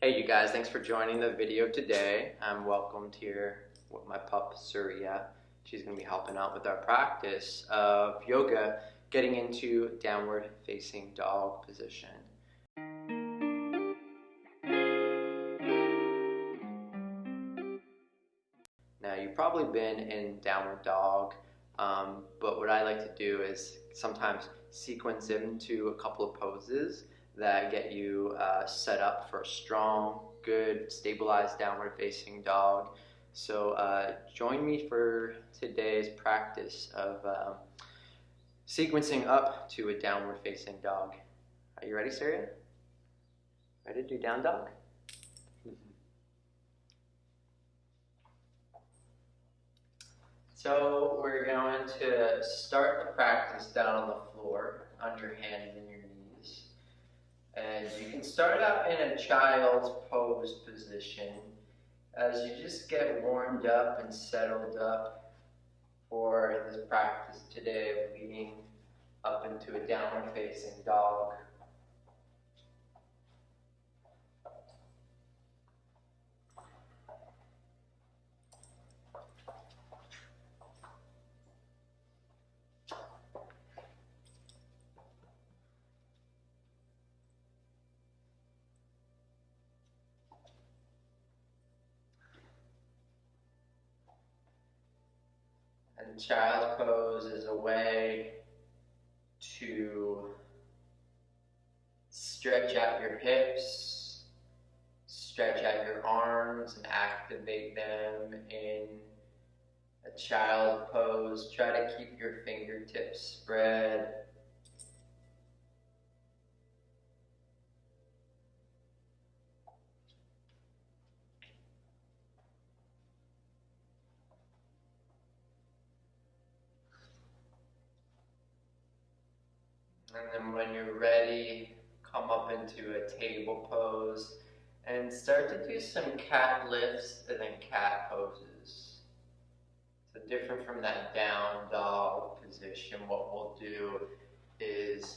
Hey you guys, thanks for joining the video today. I'm welcomed here with my pup Surya. She's going to be helping out with our practice of yoga, getting into downward facing dog position. Now you've probably been in downward dog, but what I like to do is sometimes sequence into a couple of poses that get you set up for a strong, good, stabilized downward facing dog. So join me for today's practice of sequencing up to a downward facing dog. Are you ready, Surya? Ready to do down dog? So we're going to start the practice down on the floor, on your hands and your knees. And you can start out in a child's pose position as you just get warmed up and settled up for this practice today of leading up into a downward facing dog. And child's pose is a way to stretch out your hips, stretch out your arms and activate them in a child pose. Try to keep your fingertips spread. And then when you're ready, come up into a table pose and start to do some cat lifts and then cat poses. So different from that down dog position, what we'll do is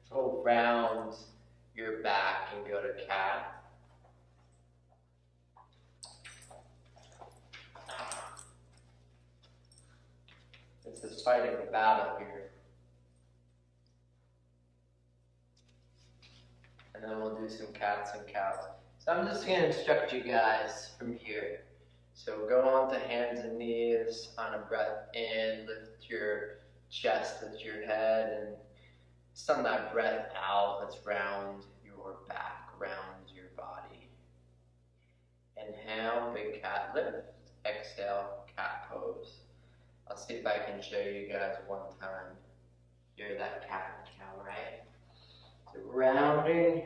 go round your back and go to cat. This is fighting the battle here. And then we'll do some cats and cows. So I'm just going to instruct you guys from here. So go on to hands and knees on a breath in, lift your chest, lift your head, and send that breath out. Let's round your back, round your body. Inhale, big cat lift. Exhale, cat pose. I'll see if I can show you guys one time. Hear that cat and cow, right? So rounding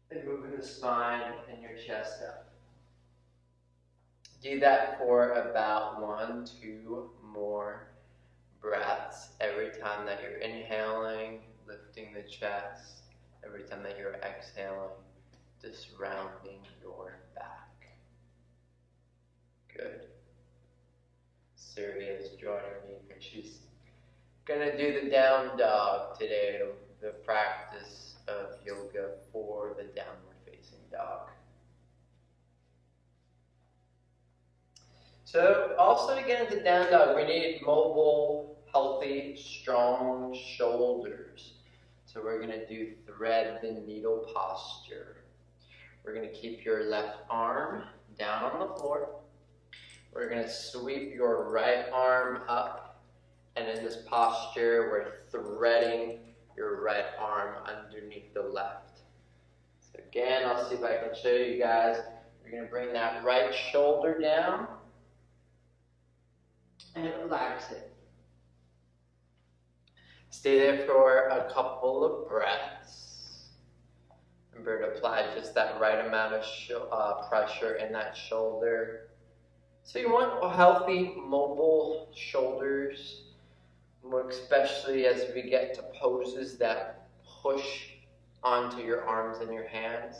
and moving the spine and your chest up. Do that for about 1-2 more breaths. Every time that you're inhaling, lifting the chest. Every time that you're exhaling, just rounding your back. Good. Surya is joining me because she's gonna do the down dog today, the practice of yoga for the downward facing dog. So also to get into down dog, we need mobile, healthy, strong shoulders. So we're gonna do thread the needle posture. We're gonna keep your left arm down on the floor. We're going to sweep your right arm up, and in this posture, we're threading your right arm underneath the left. So again, I'll see if I can show you guys. You're going to bring that right shoulder down and relax it. Stay there for a couple of breaths. Remember to apply just that right amount of pressure in that shoulder. So you want healthy, mobile shoulders, especially as we get to poses that push onto your arms and your hands.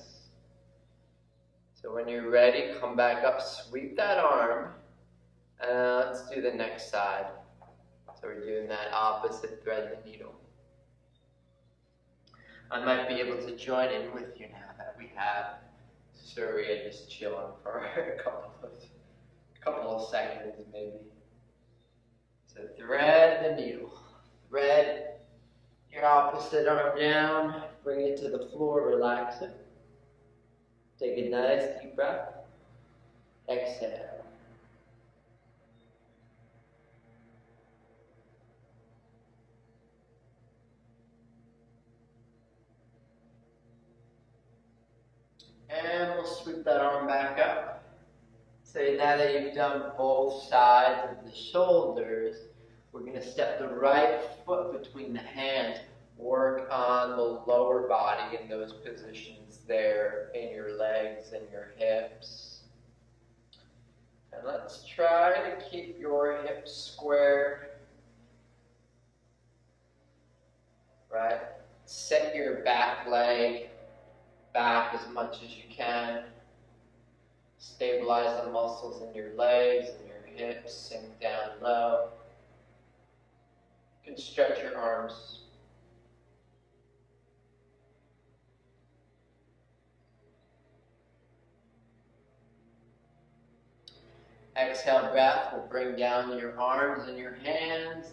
So when you're ready, come back up, sweep that arm, and let's do the next side. So we're doing that opposite thread the needle. I might be able to join in with you now that we have Surya just chilling for a couple of seconds maybe. So thread the needle. Thread your opposite arm down, bring it to the floor, relax it. Take a nice deep breath. Exhale. And we'll sweep that arm back up. So now that you've done both sides of the shoulders, we're going to step the right foot between the hands. Work on the lower body in those positions there, in your legs and your hips. And let's try to keep your hips square. Right? Set your back leg back as much as you can. Stabilize the muscles in your legs and your hips. Sink down low. You can stretch your arms. Exhale breath will bring down your arms and your hands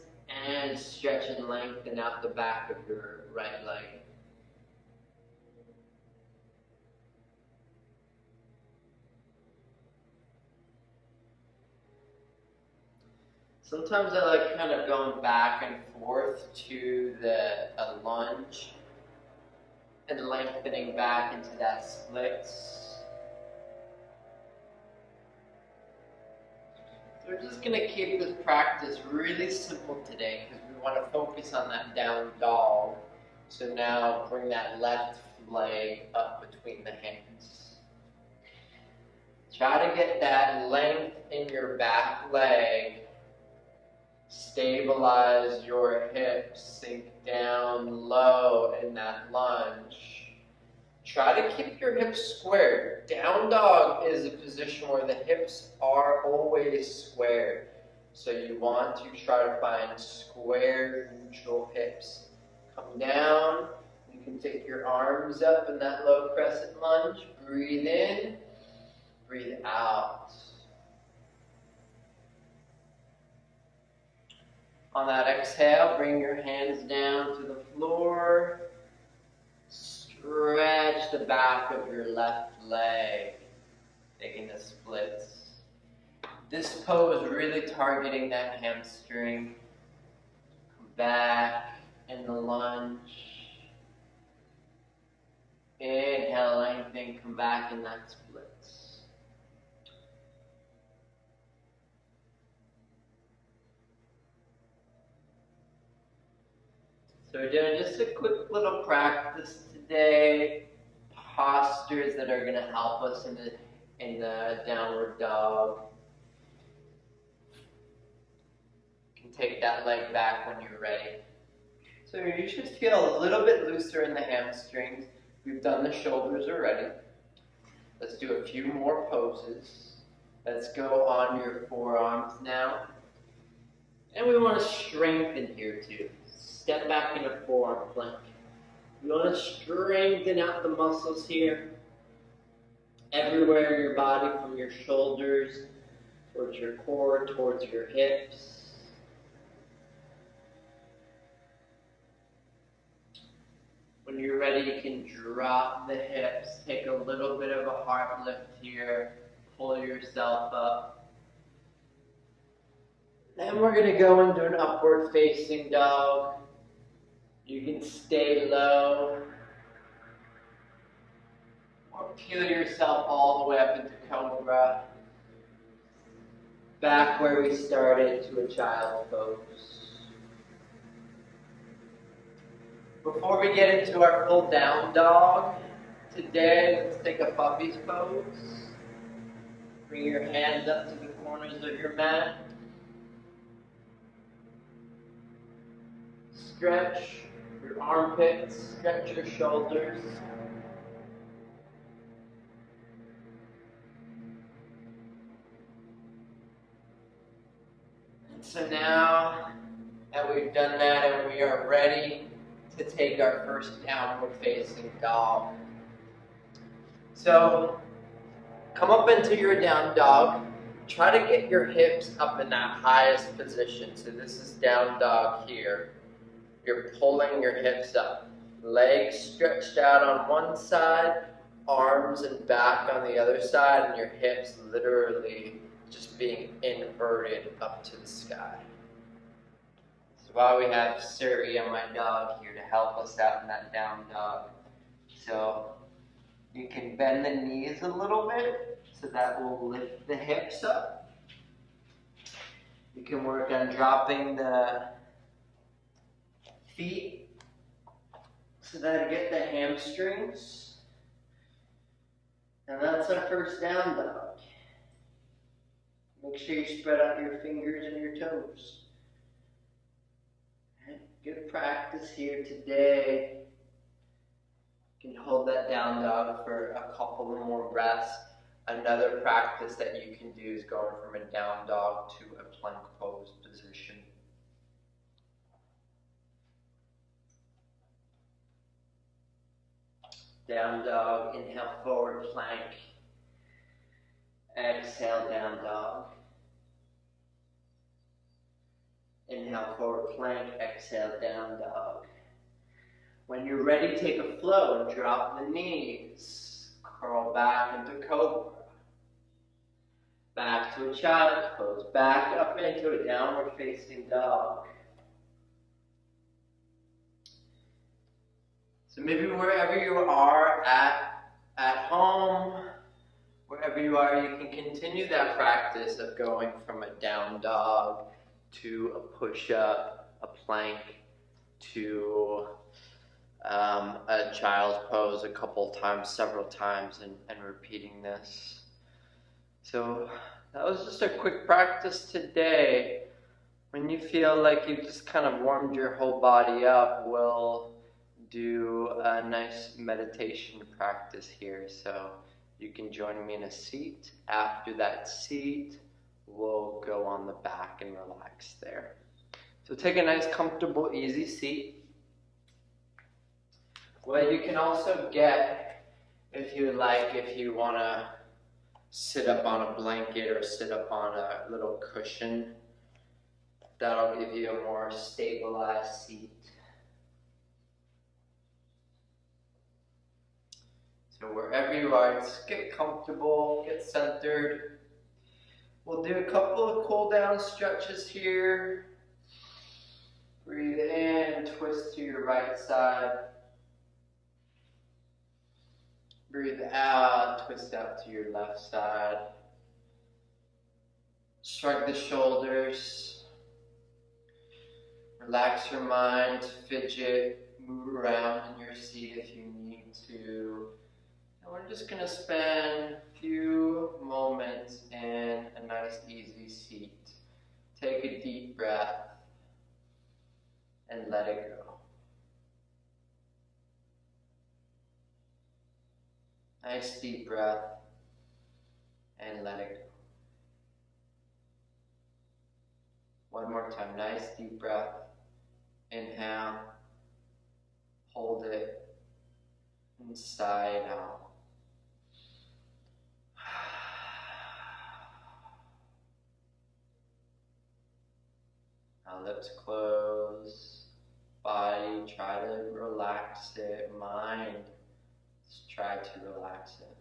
and stretch and lengthen out the back of your right leg. Sometimes I like kind of going back and forth to a lunge and lengthening back into that splits. So we're just going to keep this practice really simple today because we want to focus on that down dog. So now bring that left leg up between the hands. Try to get that length in your back leg. Stabilize your hips, sink down low in that lunge. Try to keep your hips squared. Down dog is a position where the hips are always squared. So you want to try to find square, neutral hips. Come down. You can take your arms up in that low crescent lunge. Breathe in, breathe out. On that exhale, bring your hands down to the floor. Stretch the back of your left leg, taking the splits. This pose really targeting that hamstring. Come back in the lunge. Inhale, lengthen, come back in that splits. So we're doing just a quick little practice today. Postures that are going to help us in the downward dog. You can take that leg back when you're ready. So you should feel a little bit looser in the hamstrings. We've done the shoulders already. Let's do a few more poses. Let's go on your forearms now. And we want to strengthen here too. Step back in a forearm plank. You want to strengthen out the muscles here. Everywhere in your body, from your shoulders, towards your core, towards your hips. When you're ready, you can drop the hips. Take a little bit of a heart lift here. Pull yourself up. Then we're going to go into an upward facing dog. You can stay low or peel yourself all the way up into cobra. Back where we started to a child pose. Before we get into our full down dog, today let's take a puppy's pose. Bring your hands up to the corners of your mat. Stretch your armpits, stretch your shoulders. And so now that we've done that and we are ready to take our first downward facing dog. So come up into your down dog. Try to get your hips up in that highest position. So this is down dog here. You're pulling your hips up. Legs stretched out on one side, arms and back on the other side, and your hips literally just being inverted up to the sky. This is why we have Suri, my dog, here to help us out in that down dog. So you can bend the knees a little bit, so that will lift the hips up. You can work on dropping the feet so that I get the hamstrings. And that's our first down dog. Make sure you spread out your fingers and your toes. Good practice here today. You can hold that down dog for a couple more breaths. Another practice that you can do is going from a down dog to a plank pose position. Down dog, inhale, forward plank. Exhale, down dog. Inhale, forward plank. Exhale, down dog. When you're ready, take a flow and drop the knees. Curl back into cobra. Back to a child's pose. Back up into a downward facing dog. So maybe wherever you are at home, wherever you are, you can continue that practice of going from a down dog to a push-up, a plank, to a child's pose a couple times, several times, and repeating this. So that was just a quick practice today. When you feel like you've just kind of warmed your whole body up, we'll do a nice meditation practice here. So you can join me in a seat. After that seat, we'll go on the back and relax there. So take a nice, comfortable, easy seat. What you can also get, if you like, if you want to sit up on a blanket or sit up on a little cushion, that'll give you a more stabilized seat. So wherever you are, just get comfortable, get centered. We'll do a couple of cool down stretches here. Breathe in, twist to your right side. Breathe out, twist out to your left side. Shrug the shoulders. Relax your mind, fidget, move around in your seat if you need to. And we're just going to spend a few moments in a nice, easy seat. Take a deep breath and let it go. Nice deep breath and let it go. One more time, nice deep breath. Inhale, hold it, and sigh it out. Now lips close, body, try to relax it, mind, just try to relax it.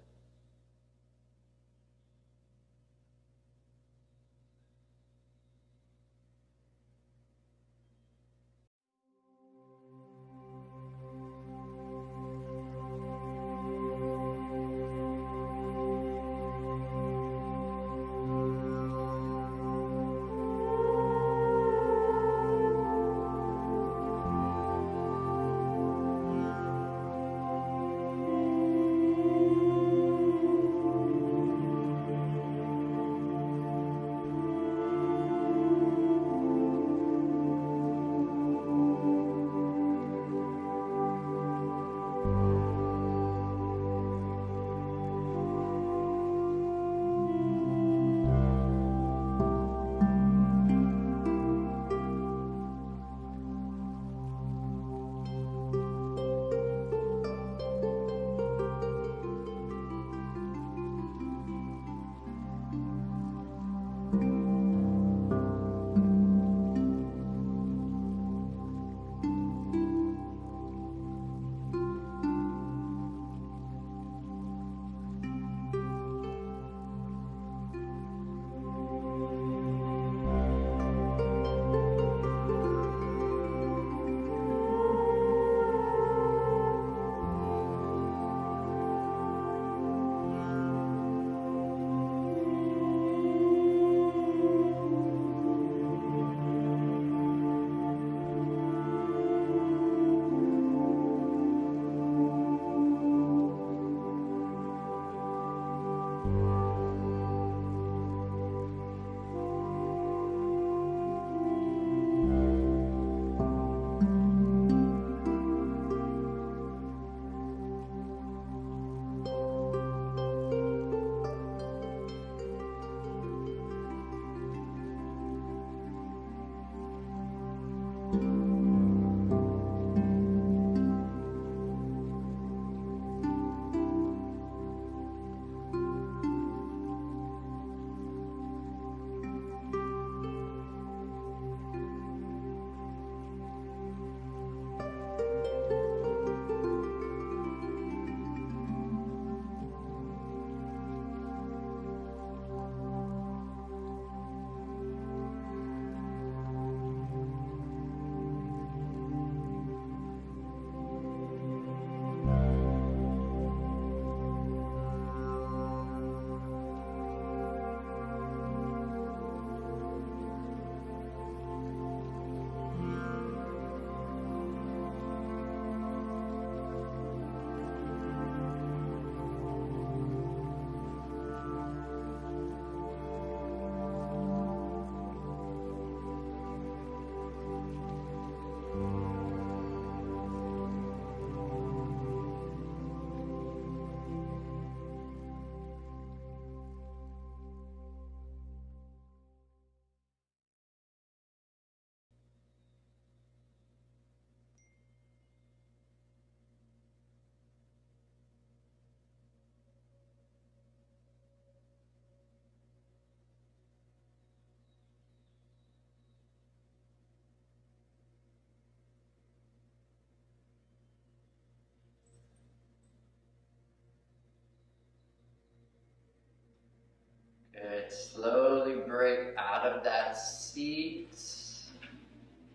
slowly break out of that seat.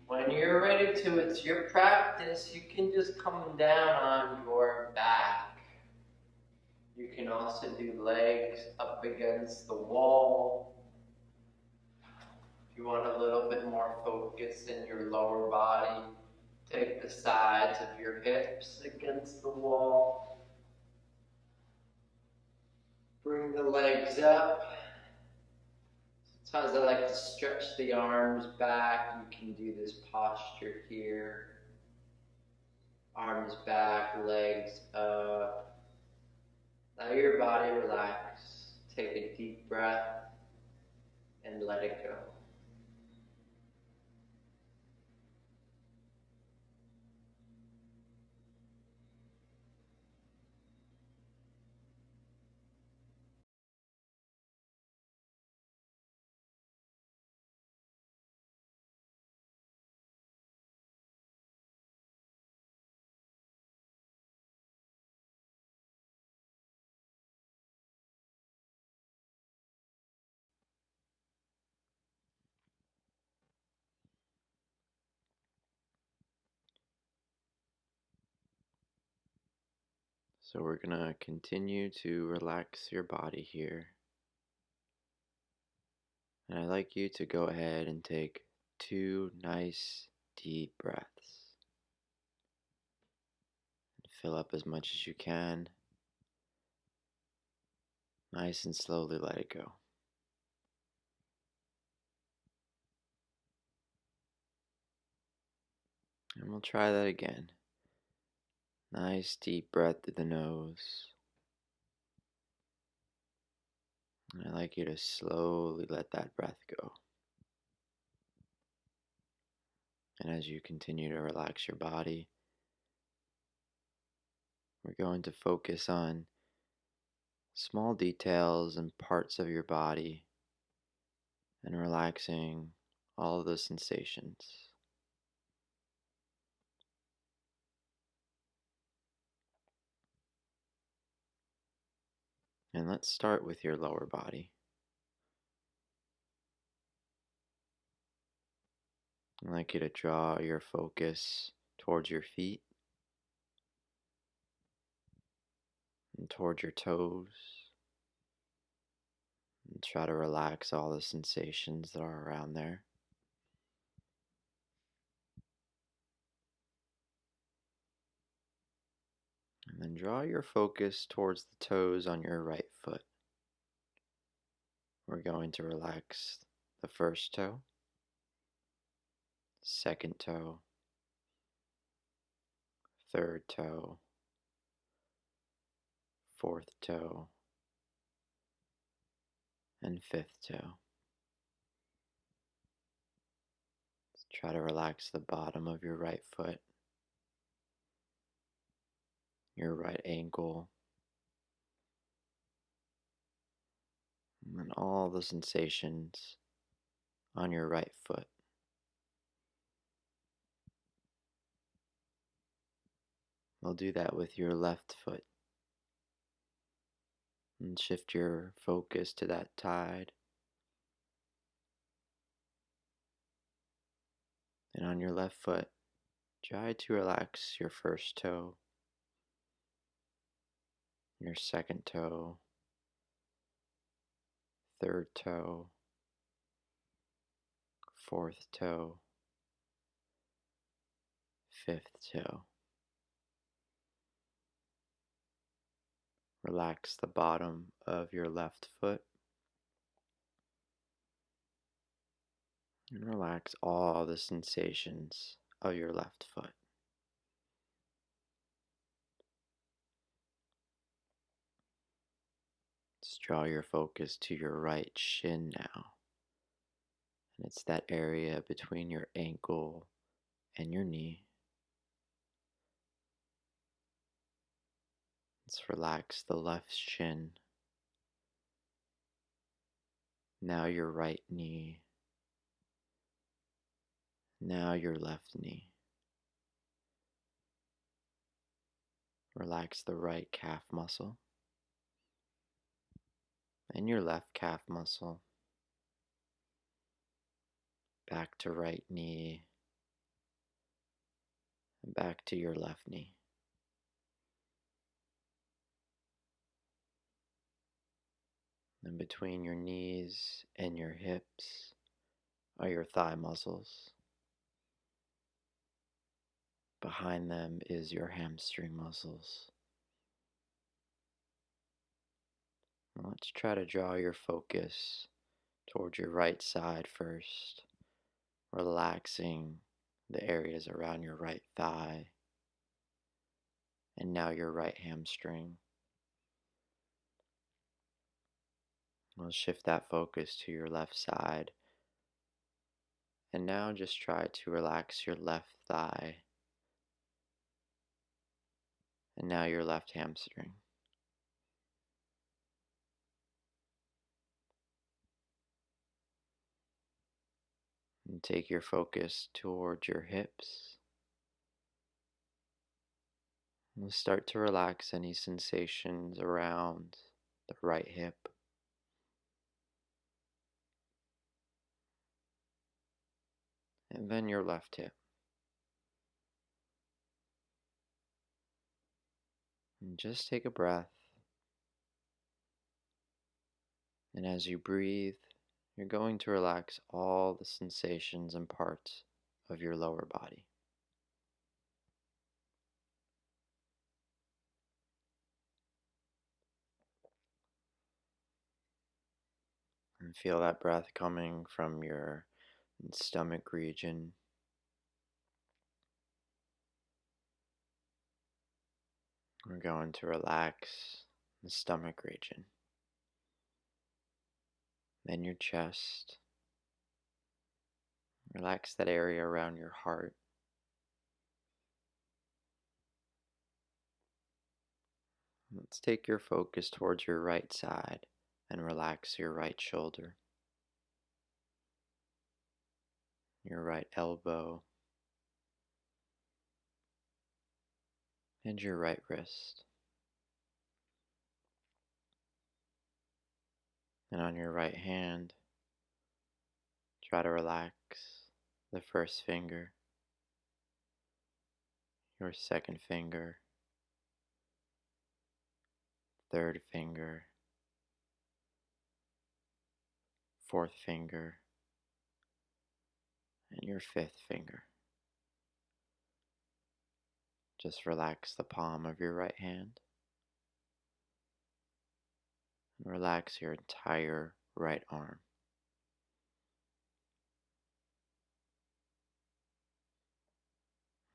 When you're ready to, it's your practice, you can just come down on your back. You can also do legs up against the wall. If you want a little bit more focus in your lower body, take the sides of your hips against the wall. Bring the legs up. Sometimes I like to stretch the arms back. You can do this posture here. Arms back, legs up. Let your body relax. Take a deep breath and let it go. So we're going to continue to relax your body here. And I'd like you to go ahead and take 2 nice deep breaths. Fill up as much as you can. Nice and slowly let it go. And we'll try that again. Nice deep breath through the nose. And I'd like you to slowly let that breath go. And as you continue to relax your body, we're going to focus on small details and parts of your body and relaxing all of the sensations. And let's start with your lower body. I'd like you to draw your focus towards your feet and towards your toes. And try to relax all the sensations that are around there. And then draw your focus towards the toes on your right foot. We're going to relax the first toe, second toe, third toe, fourth toe, and fifth toe. Try to relax the bottom of your right foot, your right ankle, and then all the sensations on your right foot. We'll do that with your left foot. And shift your focus to that tide. And on your left foot, try to relax your first toe, your second toe, third toe, fourth toe, fifth toe. Relax the bottom of your left foot. And relax all the sensations of your left foot. Let's draw your focus to your right shin now. And it's that area between your ankle and your knee. Let's relax the left shin. Now your right knee. Now your left knee. Relax the right calf muscle. and your left calf muscle, back to right knee, and back to your left knee. And between your knees and your hips are your thigh muscles. Behind them is your hamstring muscles. Let's try to draw your focus towards your right side first, relaxing the areas around your right thigh and now your right hamstring. We'll shift that focus to your left side, and now just try to relax your left thigh and now your left hamstring. And take your focus towards your hips. We'll start to relax any sensations around the right hip. And then your left hip. And just take a breath. And as you breathe, you're going to relax all the sensations and parts of your lower body. And feel that breath coming from your stomach region. We're going to relax the stomach region. Then your chest. Relax that area around your heart. Let's take your focus towards your right side and relax your right shoulder, your right elbow, and your right wrist. And on your right hand, try to relax the first finger, your second finger, third finger, fourth finger, and your fifth finger. Just relax the palm of your right hand. And relax your entire right arm.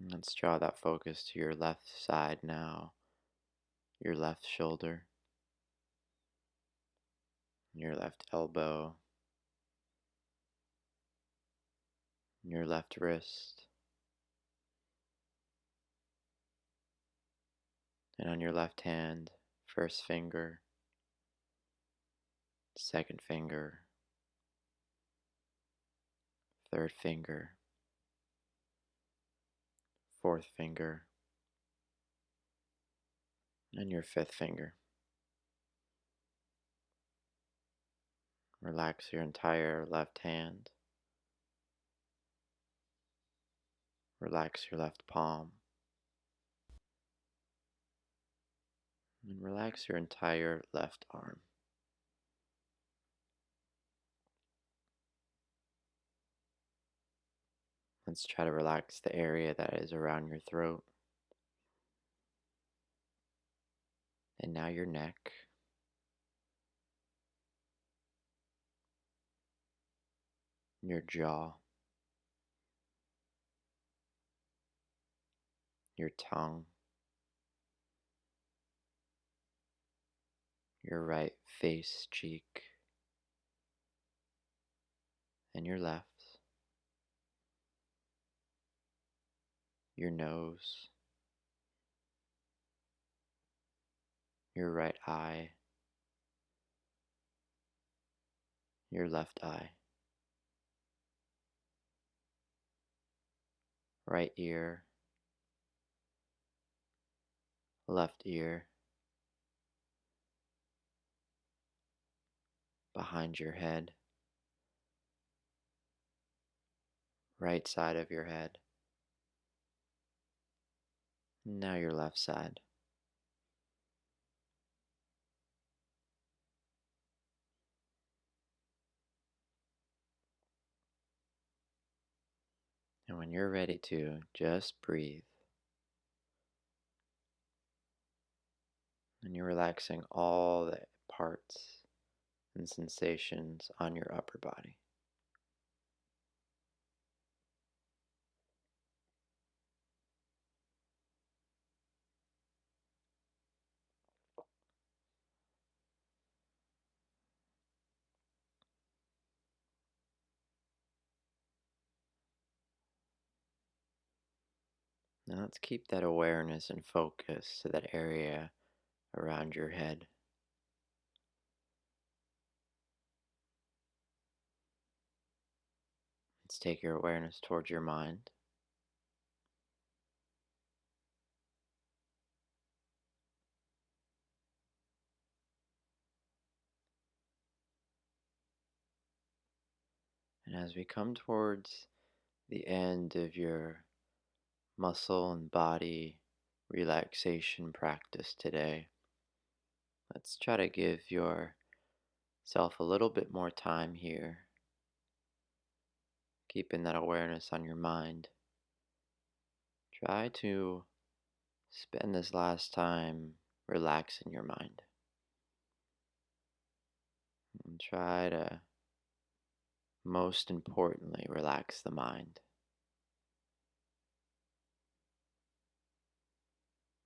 And let's draw that focus to your left side now, your left shoulder, your left elbow, your left wrist, and on your left hand, first finger, second finger, third finger, fourth finger, and your fifth finger. Relax your entire left hand. Relax your left palm. And relax your entire left arm. Let's try to relax the area that is around your throat. And now your neck. Your jaw. Your tongue. Your right face cheek. And your left. Your nose. Your right eye. Your left eye. Right ear. Left ear. behind your head, right side of your head, and now your left side. And when you're ready to, just breathe. And you're relaxing all the parts and sensations on your upper body. Now let's keep that awareness and focus to that area around your head. Let's take your awareness towards your mind. And as we come towards the end of your muscle and body relaxation practice today, let's try to give yourself a little bit more time here, keeping that awareness on your mind. Try to spend this last time relaxing your mind. And try to, most importantly, relax the mind.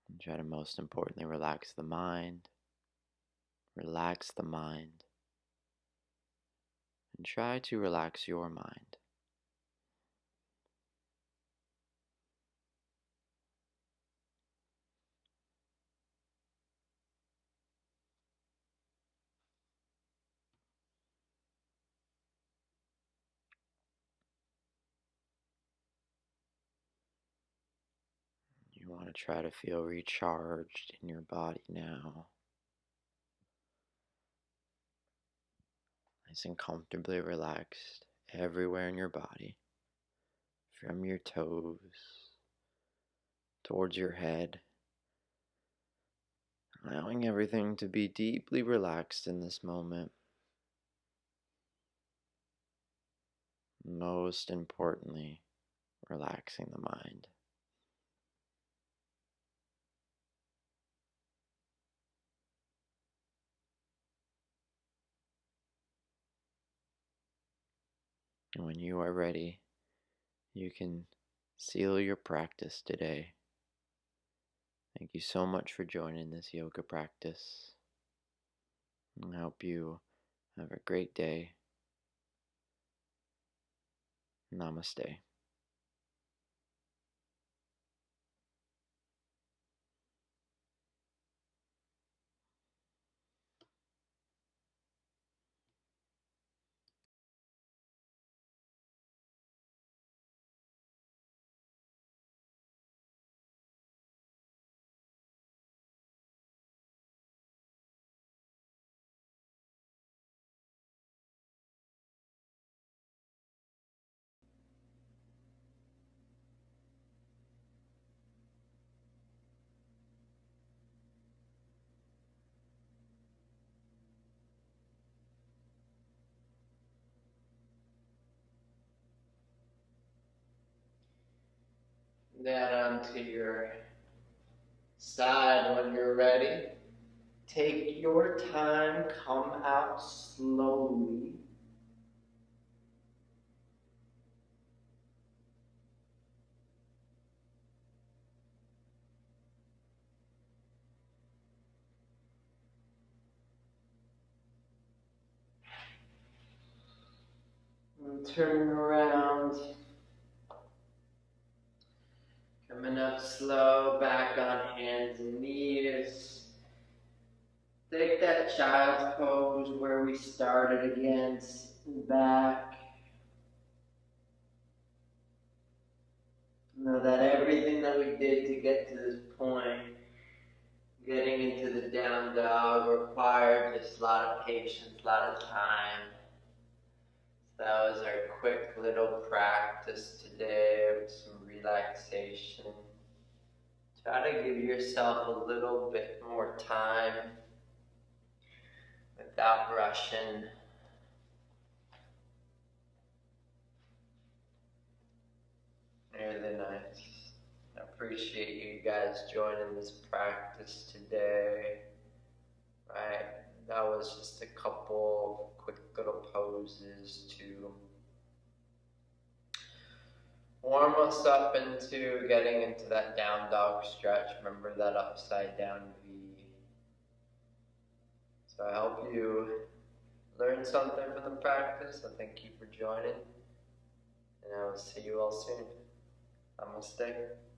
And try to, most importantly, relax the mind. Relax the mind. And try to relax your mind. You want to try to feel recharged in your body now. Nice and comfortably relaxed everywhere in your body. From your toes towards your head. Allowing everything to be deeply relaxed in this moment. Most importantly, relaxing the mind. And when you are ready, you can seal your practice today. Thank you so much for joining this yoga practice. I hope you have a great day. Namaste. That onto your side when you're ready. Take your time, come out slowly. And turn around. Coming up slow, back on hands and knees. Take that child's pose where we started again, back. Know that everything that we did to get to this point, getting into the down dog, required just a lot of of patience, a lot of time. So that was our quick little practice today with some relaxation. Try to give yourself a little bit more time without rushing. Really nice. I appreciate you guys joining this practice today. Right, that was just a couple quick little poses to warm us up into getting into that down dog stretch. Remember that upside down V. So I hope you learned something from the practice. I thank you for joining, and I will see you all soon. Namaste.